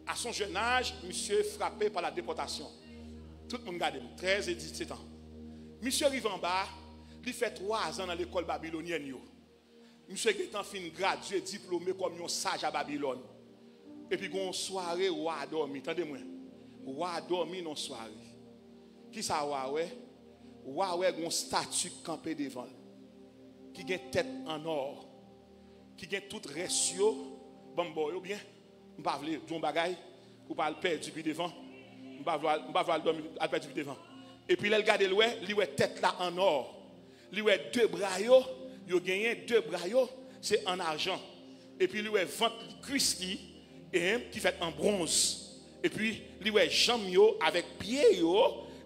S1: À son jeune âge, monsieur est frappé par la déportation. Tout le monde regarde, 13 et 17 ans. Monsieur arrive en bas, il fait 3 ans dans l'école babylonienne. Monsieur est en fin gradué, diplômé comme un sage à Babylone. Et puis, une soirée, où a dormi. Attendez-moi. Où a dormi dans soirée. Qui ça a ouais? Où a une statue campée devant. Qui a une tête en or. Qui a tout ratio. Bon, ou bien, je ne vais pas dire un bagage. Ou pas le perdre depuis devant. Je ne vais pas dormir le perdre depuis devant. Et puis, il regarde l'oué, il a tête là en or. Il a 2 bras. Il a gagné 2 bras. C'est en argent. Et puis, il a ventre Christi. Qui fait en bronze. Et puis, il a jambes avec pieds.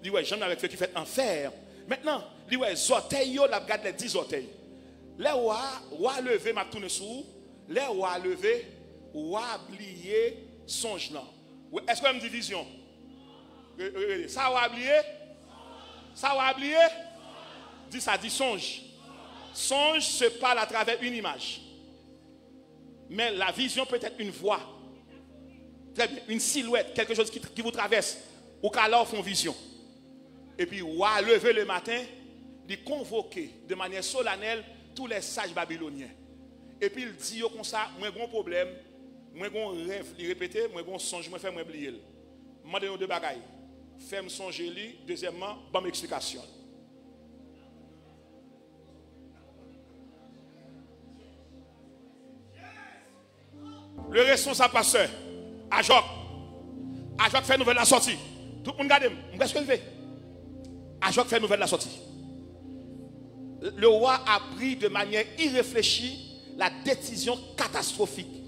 S1: Il a jambes avec qui fait en fer. Maintenant, il a les orteils. Il regarde les 10 orteils. Là où a levé ma tourne sous. Là où a levé. Où a oublié songe là. Est-ce que vous avez une division? Ça a oublié? Ça a oublié? Dit ça, dit songe. Songe se parle à travers une image. Mais la vision peut être une voix. Très bien, une silhouette, quelque chose qui vous traverse. Ou qu'alors font vision. Et puis, ou à lever le matin, de convoquer de manière solennelle tous les sages babyloniens. Et puis, il dit comme ça, moi j'ai un problème, moi j'ai un rêve, il répète, moi j'ai un songe, moi fais moi oublier. Je demande 2 bagailles. Fais-moi songer, deuxièmement, bonne explication. Le responsable pasteur, Ajok fait nouvelle la sortie. Tout le monde regarde, qu'est-ce qu'il fait? Ajok fait nouvelle la sortie. Le roi a pris de manière irréfléchie la décision catastrophique.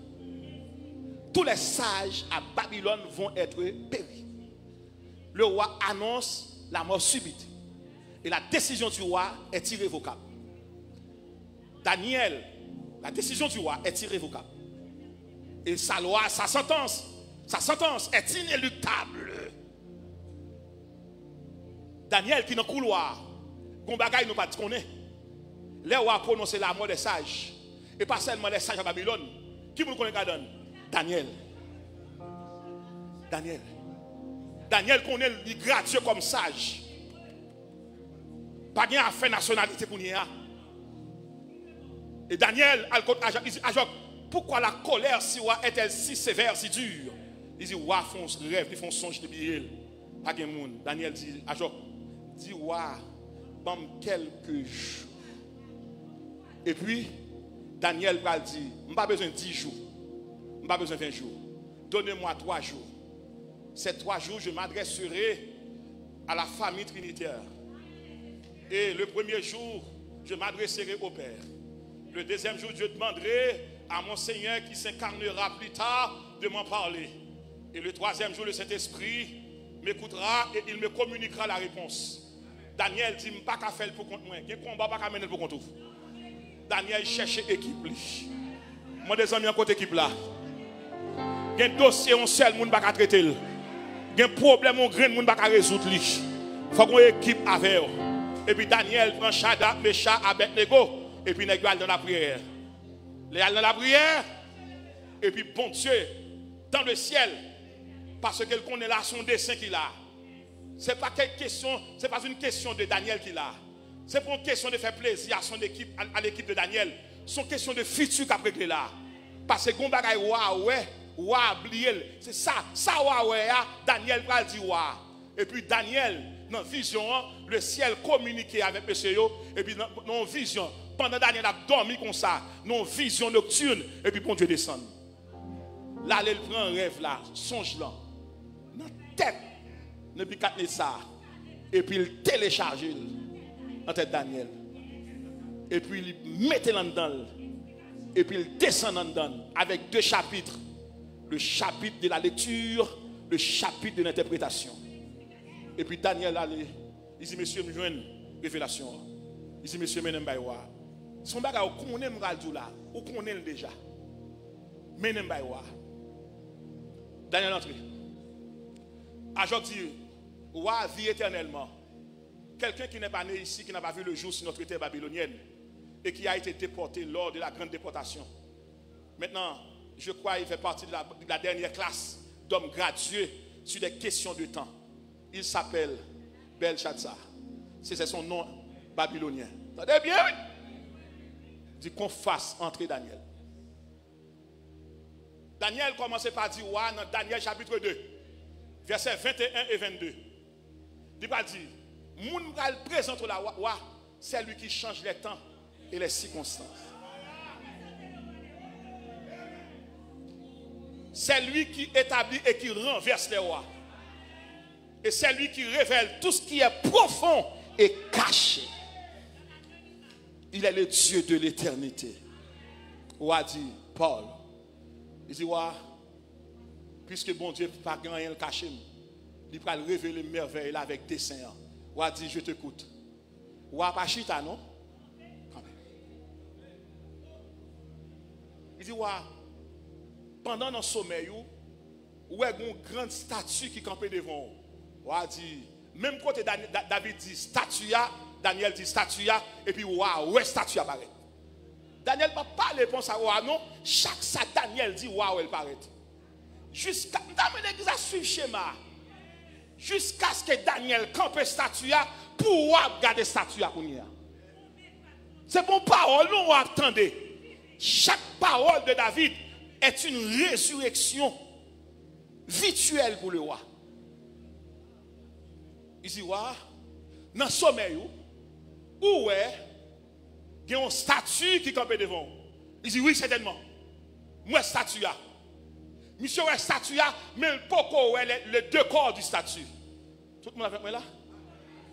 S1: Tous les sages à Babylone vont être péris. Le roi annonce la mort subite. Et la décision du roi est irrévocable. Daniel, la décision du roi est irrévocable. Et sa loi, sa sentence est inéluctable. Daniel qui est dans le couloir, qu'on bagaille nous pas de connaître. Les rois prononcé la mort des sages. Et pas seulement les sages à Babylone. Qui vous connaît Daniel. Daniel connaît le gratuit comme sage. Pas bien à faire nationalité pour nous. Et Daniel, il dit, pourquoi la colère est-elle si sévère, si dure? Il dit, ouah, font rêve, ils font songe de billet. Pas de monde. Daniel dit, dit, ouah, bam quelques jours. Et puis, Daniel va dire, je n'ai pas besoin de 10 jours. Je n'ai pas besoin de 20 jours. Donnez-moi 3 jours. Ces 3 jours, je m'adresserai à la famille trinitaire. Et le premier jour, je m'adresserai au Père. Le deuxième jour, je demanderai à mon Seigneur qui s'incarnera plus tard de m'en parler. Et le troisième jour, le Saint-Esprit m'écoutera et il me communiquera la réponse. Daniel dit, je ne peux pas faire pour contre moi. Je ne peux pas mener pour contre vous. Daniel cherche équipe. Moi, des amis en côté équipe là. Il y a un dossier, on seul, monde ne peut pas traiter. Il y a un problème, on grain, monde ne peut pas résoudre. Il faut qu'on ait une équipe avec eux. Et puis Daniel prend Shadrach, Meshach, Abednego. Et puis il est dans la prière. Il est dans la prière. Et puis bon Dieu, dans le ciel, parce qu'il connaît là son dessein qu'il a. Ce n'est pas une question de Daniel qu'il a. Ce n'est pas une question de faire plaisir à son équipe, à l'équipe de Daniel. C'est une question de futur qu'après qu'il là. Parce que Gombagay oublié. C'est ça Daniel va dire wa. Et puis Daniel, dans vision, le ciel communiquait avec monsieur yo. Et puis dans vision, pendant Daniel a dormi comme ça, dans vision nocturne. Et puis bon Dieu descend. Là, il prend un rêve là, songe là. Dans la tête, Nebuchadnezzar. Et puis il télécharge en tête Daniel. Et puis il mettait là-dedans. Et puis il descend là-dedans avec 2 chapitres. Le chapitre de la lecture, le chapitre de l'interprétation. Et puis Daniel allait. Il dit, monsieur, je une révélation. Il dit, monsieur, je ne son bagage, vous connaissez là, vous connaissez déjà. Mais je ne Daniel entrée. Ajok dit, roi vit éternellement. Quelqu'un qui n'est pas né ici, qui n'a pas vu le jour sur notre terre babylonienne et qui a été déporté lors de la grande déportation. Maintenant, je crois qu'il fait partie de la dernière classe d'hommes gradués sur des questions de temps. Il s'appelle Belshazzar. C'est son nom babylonien. Entendez bien, oui? Il dit qu'on fasse entrer Daniel. Daniel commençait par dire, ouais, dans Daniel chapitre 2, versets 21 et 22. Il va dire, moun pral présente la roi, c'est lui qui change les temps et les circonstances. C'est lui qui établit et qui renverse les rois. Et c'est lui qui révèle tout ce qui est profond et caché. Il est le Dieu de l'éternité. Roi dit, Paul, il dit, ouais, puisque bon Dieu n'a pas rien caché, il va révéler merveille là avec dessein. Roi dit, je t'écoute. Roi pas chita, non? Il dit, ouais, pendant notre sommeil, où est une grande statue qui campait devant vous. Roi dit, même côté David dit statue, Daniel dit statue, et puis waouh, ouais, statue apparaît. Daniel ne va pas répondre à roi, non. Chaque ça, Daniel dit waouh, elle paraît. Jusqu'à suivre le schéma. Jusqu'à ce que Daniel campe statue pour regarder statue. C'est bon parole, nous attendez. Chaque parole de David est une résurrection virtuelle pour le roi. Il dit, ouais, dans le sommeil, où est, il y a une statue qui campe devant. Il dit, oui, certainement. Moi, statue. Monsieur, ouais, statue, mais le poco, les deux corps du statue. Tout le monde avec moi là?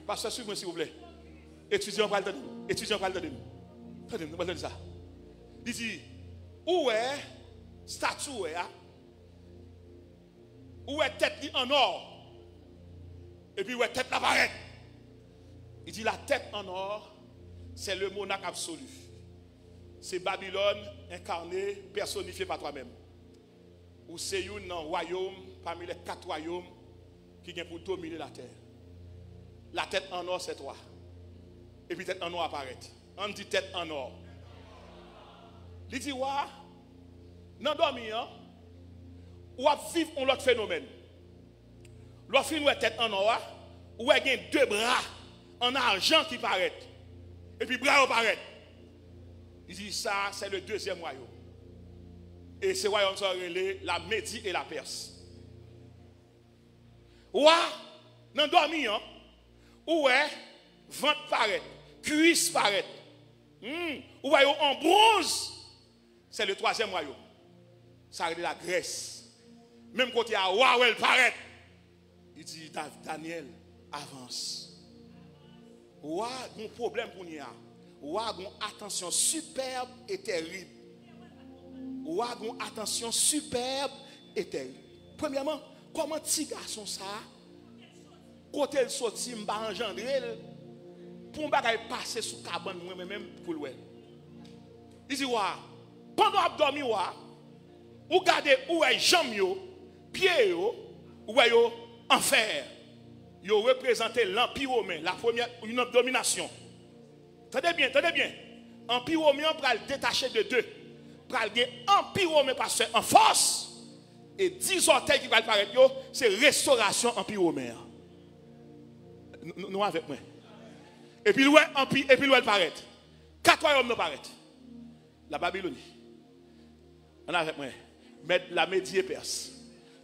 S1: Pasteur, suivez-moi s'il vous plaît. Étudiant, parle de nous. Étudiant, parle de nous. Attendez, ça. Il dit, où est statue, où est tête en or? Et puis, où est tête apparaît? Il dit, la tête en or, c'est le monarque absolu. C'est Babylone incarnée, personnifiée par toi-même. Ou c'est un royaume parmi les 4 royaumes qui viennent pour dominer la terre. La tête en or, c'est toi. Et puis, tête en or apparaît. On dit tête en or. Il dit, ouais, dans dormir, ou à vivre un autre phénomène. L'autre film, tête en or, ou il y a 2 bras en argent qui paraissent. Et puis, bras apparaissent. Il dit, ça, c'est le 2e royaume. Et ce royaume sont relais la Médie et la Perse. Ouah, dans dormir, où est ventre paraît, cuisse paraît. Où est en bronze, c'est le 3e royaume. Ça relève la Grèce. Même côté à ouah, elle paraît. Il dit, Daniel, avance. Ouah, mon problème pour nous. Ouah, mon attention superbe et terrible. Ouah, mon attention superbe et terrible. Premièrement, comment petit garçon ça, côté le sorti, m'a engendré, pour me passer sous cabane moi-même pour le. Il dit, ouah, pendant que dormi, ouah, ou regardez où est jambes, pieds, où est enfer. Ils ont représenté l'Empire romain, la première, une domination. Tenez bien, tenez bien. L'Empire romain, on va le détacher de 2. On va le Empire romain parce qu'en force, et 10 orteils qui vont apparaître, c'est restauration Empire romain. Nous avec moi. Et puis, Empire, et puis, il paraît. 4 royaumes nous paraissent. La Babylonie. On avec moi. La Médie et Perse.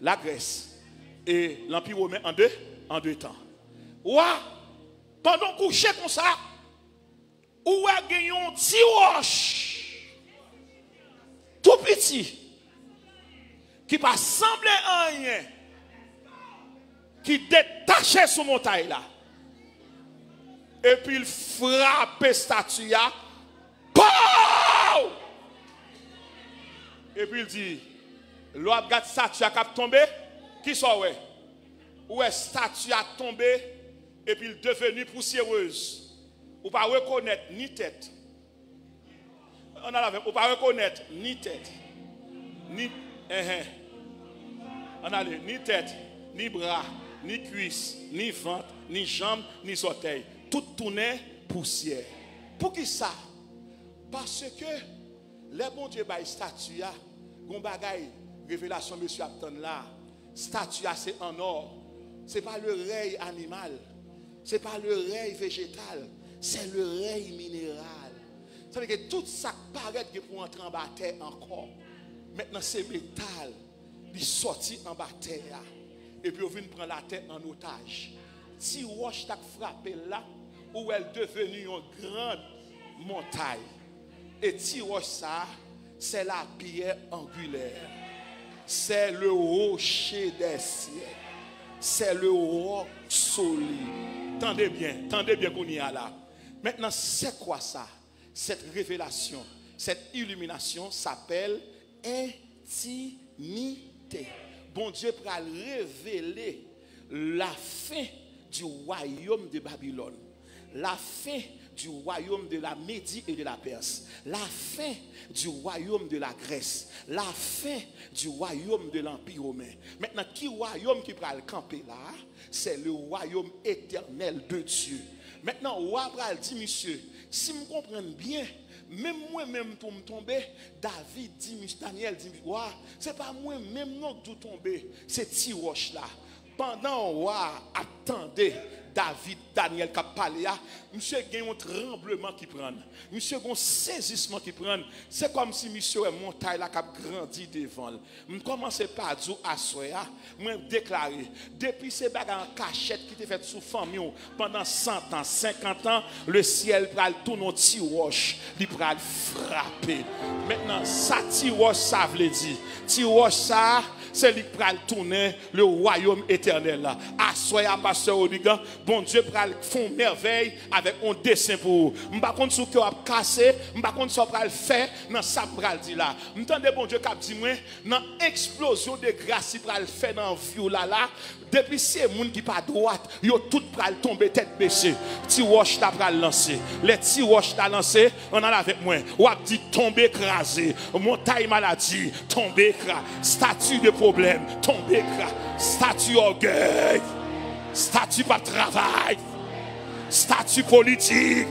S1: La Grèce. Et l'Empire romain en deux temps. Ouah, pendant coucher comme ça, où est gagné un petit roche, tout petit, qui va sembler à rien, qui détachait sur montagne là. Et puis il frappe statue. Pow! Et puis il dit, l'autre regarde statue qui a tombé, qui soit ouais? Où est statue a tombé et puis il est devenu poussiéreuse. Ou pas reconnaître ni tête. On a la, ou pas reconnaître ni tête, ni on a ni tête, ni bras, ni cuisse, ni ventre, ni jambes, ni orteils. Tout tournait poussière. Pour qui ça? Parce que les bons Dieu bail statue a, gon bagay révélation monsieur attend là. Statue c'est en or. C'est pas le rey animal. C'est pas le rey végétal, c'est le rey minéral. Ça veut dire que tout ça paraît que pour entrer en bas terre encore. Maintenant c'est métal. Il sorti en bas terre. Et puis on vient prendre la terre en otage. Si roche t'a frappé là, où elle est devenue une grande montagne. Et si roche ça, c'est la pierre angulaire. C'est le rocher des cieux. C'est le roc solide. Tendez bien qu'on y a là. Maintenant, c'est quoi ça? Cette révélation, cette illumination s'appelle intimité. Bon Dieu pour révéler la fin du royaume de Babylone, la fin du royaume de la Médie et de la Perse, la fin du royaume de la Grèce, la fin du royaume de l'Empire romain. Maintenant, qui royaume qui va le camper là? C'est le royaume éternel de Dieu. Maintenant, roi pral dit, monsieur, si je comprends bien, même moi-même pour me tomber, David dit, Daniel dit, roi, c'est pas moi-même non que tomber, c'est Tiroche là. Pendant roi attendait David, Daniel qui a parlé, monsieur a un tremblement qui prend, monsieur a un saisissement qui prend. C'est comme si monsieur est montagne là qui a grandi devant. Je commence par dire à soi, moi déclarer, depuis ces bagages en cachette qui étaient faites sous famille pendant 100 ans, 50 ans, le ciel pral tourner petit roche, il pral frapper. Maintenant, ça petit roche ça veut dire, petit roche ça c'est lui qui pral tourner le royaume éternel là. À soi pasteur Odigan, bon Dieu pral font merveille avec un dessin pour vous. M'pa konn sou que a cassé, m'pa konn sou pral faire dans ça pral dit là. M'tendez bon Dieu cap dit moi dans explosion de grâce pral faire dans vie là depuis ces moun qui pas droite, yo tout pral tomber tête baissée. Ti roche ta pral lancer. Les ti roche ta lancer, on en avec moi. Ou a dit tomber écrasé, montagne maladie, tomber écrasé, statue de problème, tomber écrasé, statue orgueil, statue pas de travail, statue politique,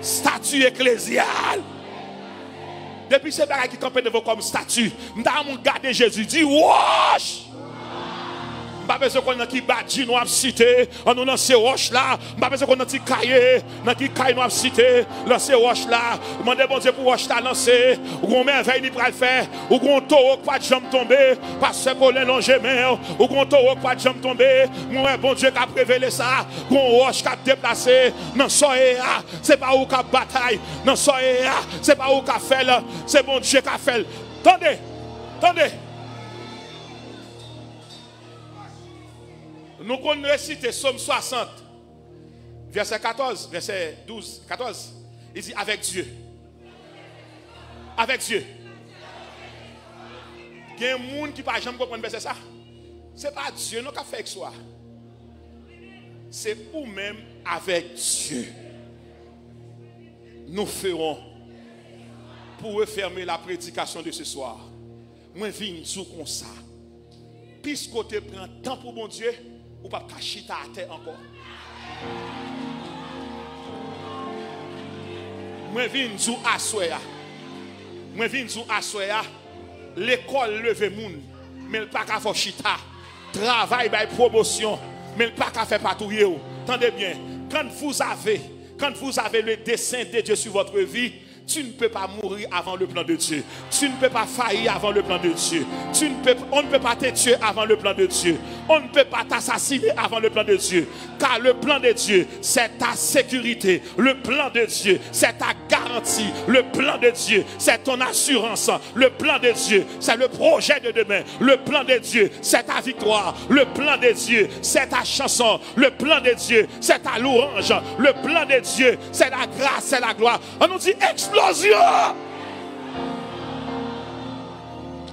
S1: statue ecclésiale. Depuis ces bagages qui campent devant comme statue, m'ta mon garder Jésus dit wash. Pas besoin qu'on a qui bâti nous a cité, on nous dans ces roches là, pas besoin qu'on a qui caillé, dans qui caille nous a cité, dans ces roches là, demandez bon Dieu pour roche ta lancer, ou on merveille ni pral faire, ou on taureau pas de jambe tomber, parce que Colin longe mer, ou on taureau pas de jambe tomber, moi bon Dieu qui a révélé ça, on roche qui a déplacé, dans soya, c'est pas où qu'a bataille, dans soya, c'est pas où qu'a fait là, c'est bon Dieu qui a fait. Attendez. Nous connaissons réciter Somme 60, verset 14, verset 12, 14. Il dit avec Dieu. Avec Dieu. Il y a un monde qui ne peut jamais comprendre verset ça. Ce n'est pas Dieu qui a fait avec soi. C'est vous-même avec Dieu. Nous ferons pour refermer la prédication de ce soir. Moi, je viens tout comme ça. Puisque tu prends temps pour mon Dieu, ou pas cacher ta terre encore. Moi viens nous assoya. Moi viens nous assoya. L'école leve moun, mais pas qu'à faire chita. Travail by promotion, mais pas qu'à faire patrouiller. Tendez bien, quand vous avez le dessein de Dieu sur votre vie, tu ne peux pas mourir avant le plan de Dieu. Tu ne peux pas faillir avant le plan de Dieu. On ne peut pas te tuer avant le plan de Dieu. On ne peut pas t'assassiner avant le plan de Dieu. Car le plan de Dieu, c'est ta sécurité. Le plan de Dieu, c'est ta garantie. Le plan de Dieu, c'est ton assurance. Le plan de Dieu, c'est le projet de demain. Le plan de Dieu, c'est ta victoire. Le plan de Dieu, c'est ta chanson. Le plan de Dieu, c'est ta louange. Le plan de Dieu, c'est la grâce, c'est la gloire. On nous dit explosion.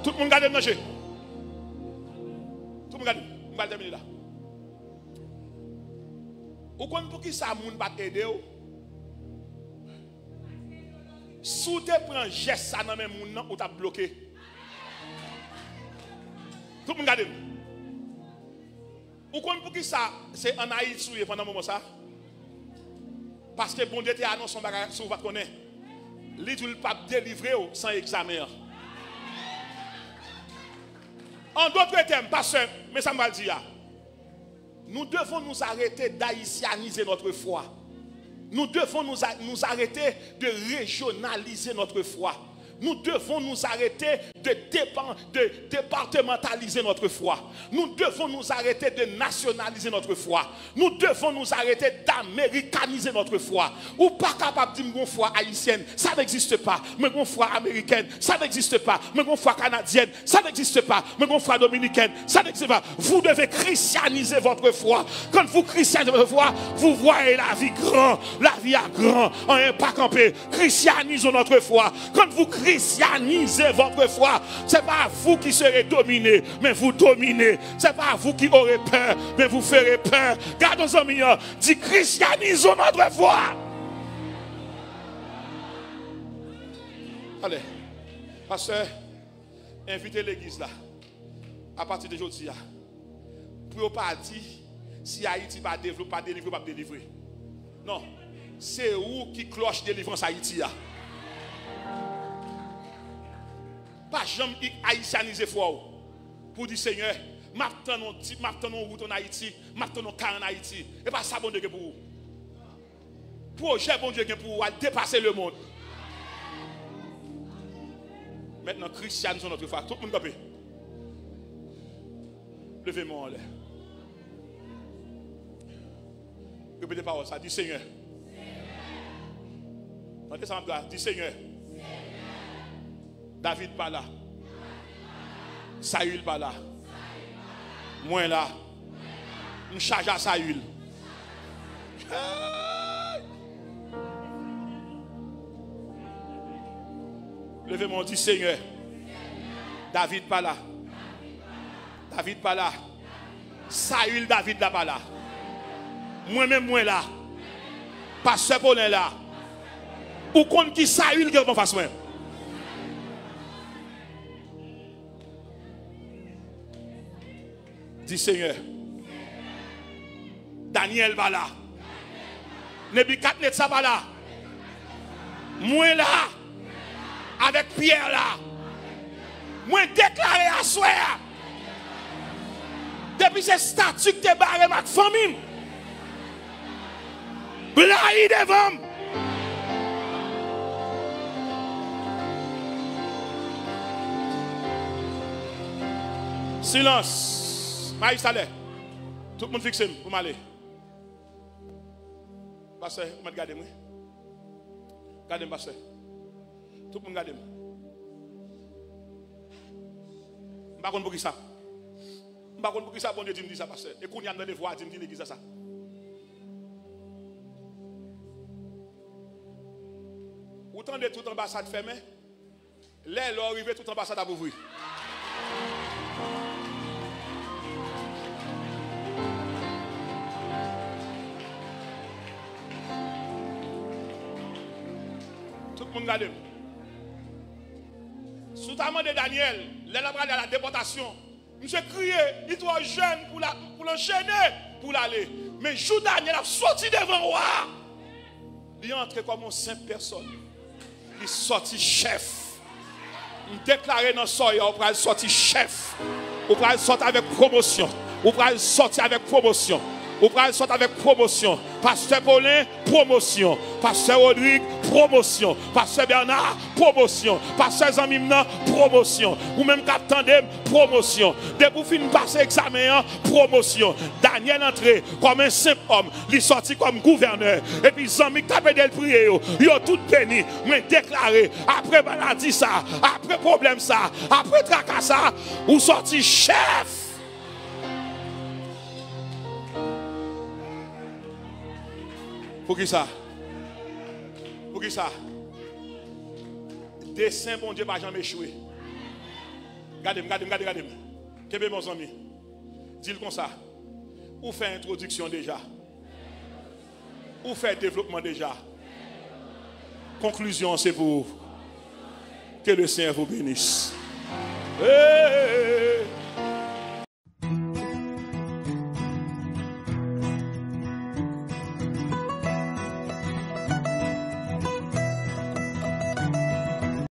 S1: Tout le monde garde le manger. Tout le monde garde. On va terminer là. Ou kon pour qui ça moun pas aider ou? Sous te prend geste ça dans même moun nan ou t'a bloqué. Tout le monde regarde. Ou kon pour qui ça c'est en Haïti pendant moment ça? Parce que bon Dieu te annonce son bagage si vous pas connaître. Li tout le pas délivrer sans examen. En d'autres termes, pasteur, mais ça m'a dit, nous devons nous arrêter d'haïtianiser notre foi. Nous devons nous arrêter de régionaliser notre foi. Nous devons nous arrêter de départementaliser notre foi. Nous devons nous arrêter de nationaliser notre foi. Nous devons nous arrêter d'américaniser notre foi. Ou pas capable de dire mon foi haïtienne, ça n'existe pas. Mais mon foi américaine, ça n'existe pas. Mais mon foi canadienne, ça n'existe pas. Mais mon foi dominicaine, ça n'existe pas. Vous devez christianiser votre foi. Quand vous christianisez votre foi, vous voyez la vie grand, la vie à grand, en pas campé. Christianisons notre foi. Quand vous christianisez votre foi, ce n'est pas vous qui serez dominé, mais vous dominez. Ce n'est pas vous qui aurez peur, mais vous ferez peur. Gardons nos amis, dit christianisons notre foi. Allez, pasteur, invitez l'église là, à partir d'aujourd'hui, pour ne pas dire si Haïti va développer, pas délivrer, pas délivrer. Non, c'est où qui cloche délivrance Haïti là. Pas jamais haïtianiser foi pour dire Seigneur, m'attendons route en Haïti, m'attendons car en Haïti. Et pas ça bon Dieu pour vous. Projet bon Dieu pour vous, dépasser le monde. Maintenant, christianisons notre foi. Tout le monde capé. Levez-moi en l'air. Répétez parole, ça dit Seigneur. Entendez ça, dit Seigneur. David pas là. Saül pas là. Moi là. Je charge à Saül. Levez-moi, dit Seigneur. David pas là. David pas là. Saül David là pas là. Moi-même moi là. Pasteur Paulin là. Ou compte qui Saül qui est en face moi. Dis Seigneur. Daniel va là. Nebukadnezar va là. Moi là. Avec Pierre là. Moi déclaré à soi. Depuis ce statut que tu barré ma famille. Blaï devant. Silence. Maïs allez. Tout le monde fixe pour m'aller. Pasteur, vous regardez moi. Regardez-moi, pasteur. Tout le monde regarde. Je ne sais pas pour qui ça. Je ne sais pas pour qui ça, bon Dieu dit ça, pasteur. Et qu'on y a dans les voix, dit l'église ça. Autant de toute ambassade fermée, là, il arrive toute ambassade à ouvrir. Tout le monde regarde. Sous ta main de Daniel, là, il a la déportation. Monsieur crié, il doit jeune pour l'enchaîner, pour l'aller. Mais jour Daniel a sorti devant le roi. Il est entré comme une simple personne. Il est sorti chef. Il déclaré dans son il va sortir chef. Il va sortir avec promotion. Il va sortir avec promotion. Il va sortir avec promotion. Pasteur Paulin, promotion. Pasteur Rodrigue, promotion. Pasteur Bernard, promotion. Pasteur Zamimna, promotion. Ou même Captain Dem, promotion. Dès pour finir passer examen, promotion. Daniel entré comme un simple homme. Il sorti comme gouverneur. Et puis Zami tapé del prier. Ils ont tout béni. Mais déclaré, après maladie ça, après problème ça, après tracas ça, ou sorti chef. Pour qui ça? Pour qui ça? Dessin, bon Dieu, pas jamais échoué. Regardez-moi. Qu'est-ce que mon ami? Dis-le comme ça. Ou fait introduction déjà. Ou fait développement déjà. Conclusion, c'est pour que le Seigneur vous bénisse. Hey.